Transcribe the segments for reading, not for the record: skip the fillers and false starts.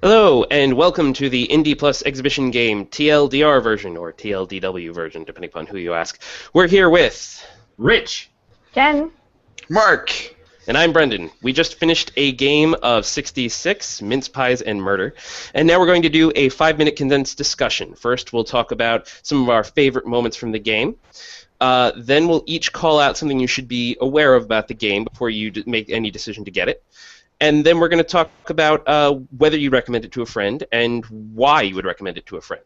Hello, and welcome to the Indie Plus exhibition game TLDR version, or TLDW version, depending upon who you ask. We're here with... Rich. Jen. Mark. And I'm Brendan. We just finished a game of 66, Mincepies and Murder, and now we're going to do a 5-minute condensed discussion. First, we'll talk about some of our favorite moments from the game. Then we'll each call out something you should be aware of about the game before you make any decision to get it. And then we're going to talk about whether you recommend it to a friend and why you would recommend it to a friend.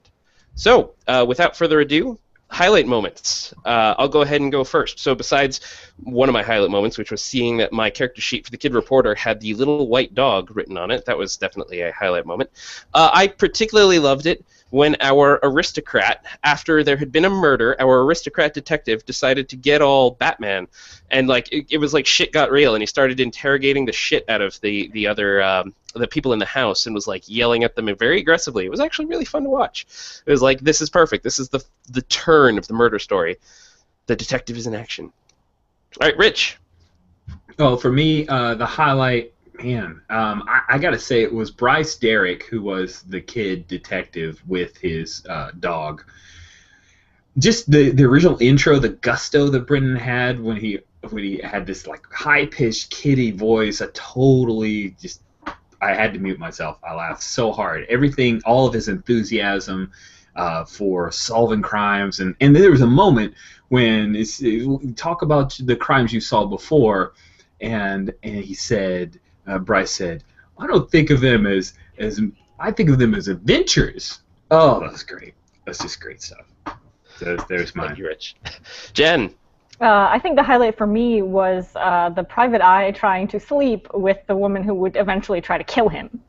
So, without further ado, highlight moments. I'll go ahead and go first. So besides one of my highlight moments, which was seeing that my character sheet for the Kid Reporter had the little white dog written on it, that was definitely a highlight moment. I particularly loved it when our aristocrat, after there had been a murder, our aristocrat detective decided to get all Batman, and it was like shit got real, and he started interrogating the shit out of the other the people in the house, and was like yelling at them very aggressively. It was actually really fun to watch. It was like, this is perfect. This is the turn of the murder story. The detective is in action. All right, Rich. Oh, for me, the highlight, man, I gotta say it was Bryce Derrick, who was the kid detective with his dog. Just the original intro, the gusto that Brendan had when he had this like high pitched kiddie voice, I had to mute myself. I laughed so hard. Everything, all of his enthusiasm for solving crimes, and then there was a moment when talk about the crimes you saw before, and he said, Bryce said, I don't think of them as I think of them as adventures. Oh, that's great. That's just great stuff. So there's mine. Thank you, Rich. Jen. I think the highlight for me was the private eye trying to sleep with the woman who would eventually try to kill him.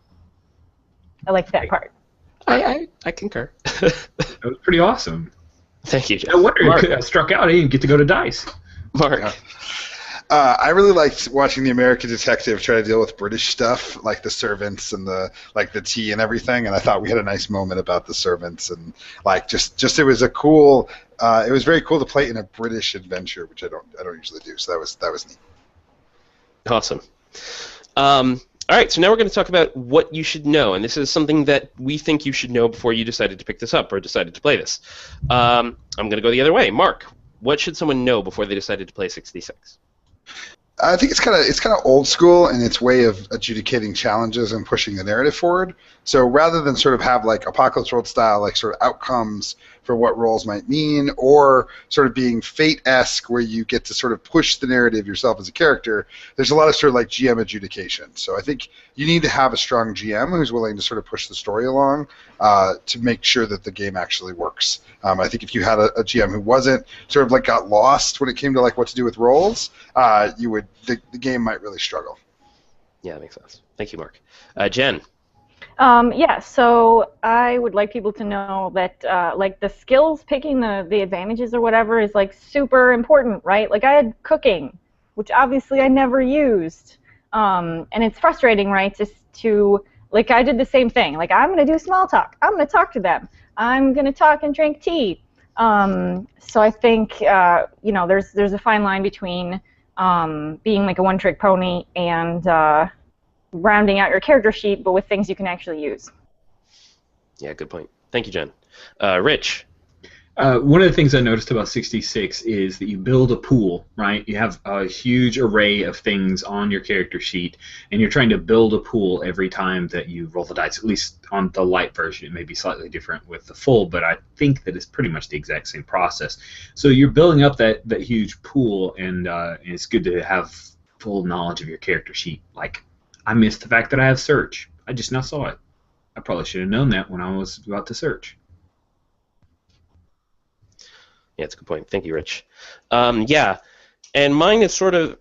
I liked that part. I concur. That was pretty awesome. Thank you, Jen. I wonder Mark. if I struck out. I didn't get to go to dice. Mark. Yeah. I really liked watching the American detective try to deal with British stuff, like the servants and the tea and everything. And I thought we had a nice moment about the servants, and just it was a cool. It was very cool to play in a British adventure, which I don't usually do. So that was neat. Awesome. All right, so now we're going to talk about what you should know, and this is something that we think you should know before you decided to pick this up or decided to play this. I'm going to go the other way. Mark, what should someone know before they decided to play 66? I think it's kind of old school in its way of adjudicating challenges and pushing the narrative forward. So rather than sort of have like Apocalypse World style like sort of outcomes for what roles might mean, or sort of being Fate-esque where you get to sort of push the narrative yourself as a character, there's a lot of sort of like GM adjudication. So I think you need to have a strong GM who's willing to sort of push the story along to make sure that the game actually works. I think if you had a GM who wasn't sort of like got lost when it came to like what to do with roles, the game might really struggle. Yeah, that makes sense. Thank you, Mark. Jen. Yeah, so I would like people to know that like the skills, picking the advantages or whatever is like super important, right? Like I had cooking, which obviously I never used, and it's frustrating, right? Just to like I did the same thing. Like I'm gonna do small talk. I'm gonna talk to them. I'm gonna talk and drink tea. So I think there's a fine line between being like a one-trick pony and rounding out your character sheet, but with things you can actually use. Yeah, good point. Thank you, Jen. Rich. One of the things I noticed about 66 is that you build a pool, right? You have a huge array of things on your character sheet, and you're trying to build a pool every time that you roll the dice, at least on the light version. It may be slightly different with the full, but I think that it's pretty much the exact same process. So you're building up that huge pool, and it's good to have full knowledge of your character sheet. Like, I missed the fact that I have search. I just now saw it. I probably should have known that when I was about to search. Yeah, that's a good point. Thank you, Rich. Yeah, and mine is sort of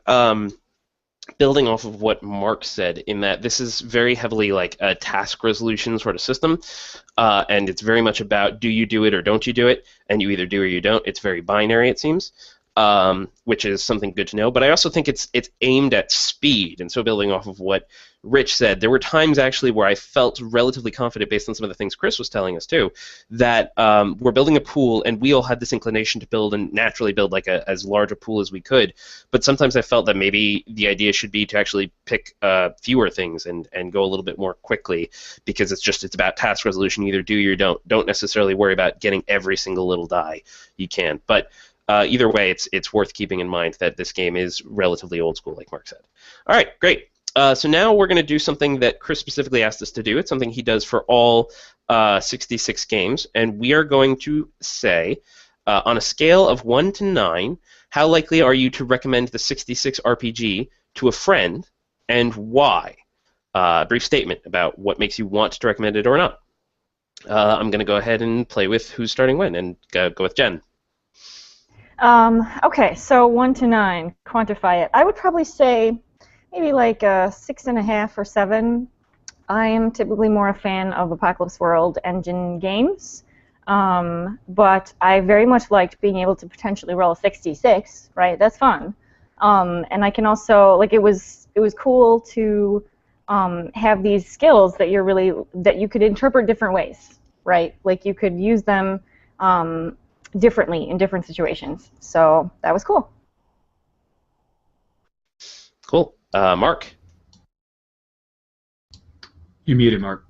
building off of what Mark said, in that this is very heavily like a task resolution sort of system, and it's very much about do you do it or don't you do it, and you either do or you don't. It's very binary, it seems. which is something good to know. But I also think it's aimed at speed. And so building off of what Rich said, there were times actually where I felt relatively confident based on some of the things Chris was telling us too, that we're building a pool and we all had this inclination to build and naturally build like as large a pool as we could. But sometimes I felt that maybe the idea should be to actually pick fewer things and go a little bit more quickly, because it's about task resolution. You either do or you don't. Don't necessarily worry about getting every single little die you can. But either way, it's worth keeping in mind that this game is relatively old school, like Mark said. All right, great. So now we're going to do something that Chris specifically asked us to do. It's something he does for all 66 games, and we are going to say, on a scale of 1 to 9, how likely are you to recommend the 66 RPG to a friend, and why? Brief statement about what makes you want to recommend it or not. I'm going to go ahead and play with who's starting when, and go with Jen. Okay, so 1 to 9, quantify it. I would probably say maybe like a 6.5 or 7. I am typically more a fan of Apocalypse World engine games, but I very much liked being able to potentially roll a 66. Right, that's fun, and I can also it was cool to have these skills that you could interpret different ways. Right, like you could use them differently in different situations. So that was cool. Cool. Mark? You're muted, Mark.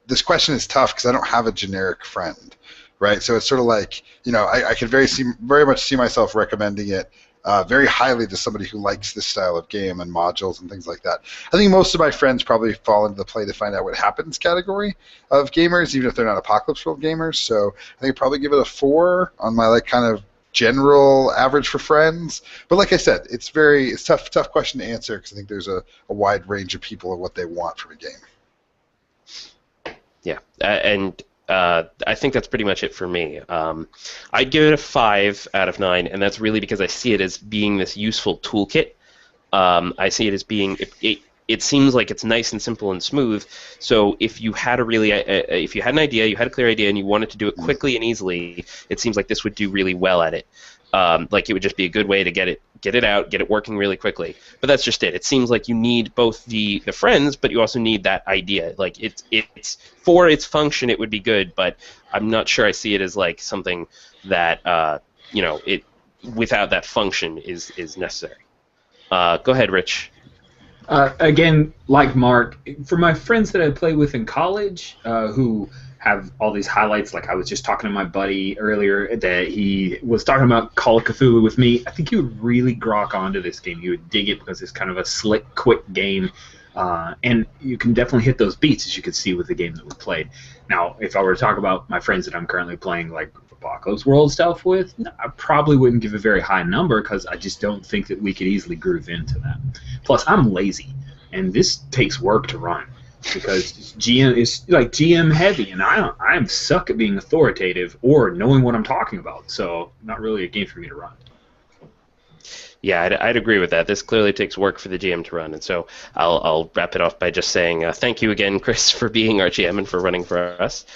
This question is tough because I don't have a generic friend, right? So it's sort of like, I could very much see myself recommending it very highly to somebody who likes this style of game and modules and things like that. I think most of my friends probably fall into the play to find out what happens category of gamers, even if they're not Apocalypse World gamers. So I think I'd probably give it a 4 on my kind of general average for friends. But like I said, it's tough question to answer because I think there's a wide range of people of what they want from a game. Yeah, and I think that's pretty much it for me. I'd give it a 5 out of 9, and that's really because I see it as being this useful toolkit. I see it as being it seems like it's nice and simple and smooth. So if you had if you had an idea, you had a clear idea, and you wanted to do it quickly and easily, it seems like this would do really well at it. Like it would just be a good way to get it out, get it working really quickly. But that's just it. It seems like you need both the friends, but you also need that idea. Like it's for its function, it would be good, but I'm not sure I see it as like something that it without that function is necessary. Go ahead, Rich. Again, like Mark, for my friends that I play with in college, who have all these highlights, like I was just talking to my buddy earlier that he was talking about Call of Cthulhu with me, I think he would really grok onto this game. He would dig it because it's kind of a slick, quick game, and you can definitely hit those beats, as you can see with the game that we played. Now, if I were to talk about my friends that I'm currently playing, like Apocalypse World stuff with, I probably wouldn't give a very high number because I just don't think that we could easily groove into that. Plus, I'm lazy, and this takes work to run because GM is like GM heavy, and I'm suck at being authoritative or knowing what I'm talking about. So, not really a game for me to run. Yeah, I'd agree with that. This clearly takes work for the GM to run, and so I'll wrap it off by just saying thank you again, Chris, for being our GM and for running for us.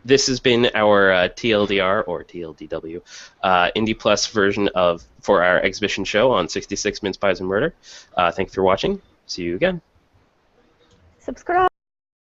This has been our TLDR, or TLDW, Indie Plus version for our exhibition show on 66 Mincepies Murder. Thanks for watching. See you again. Subscribe.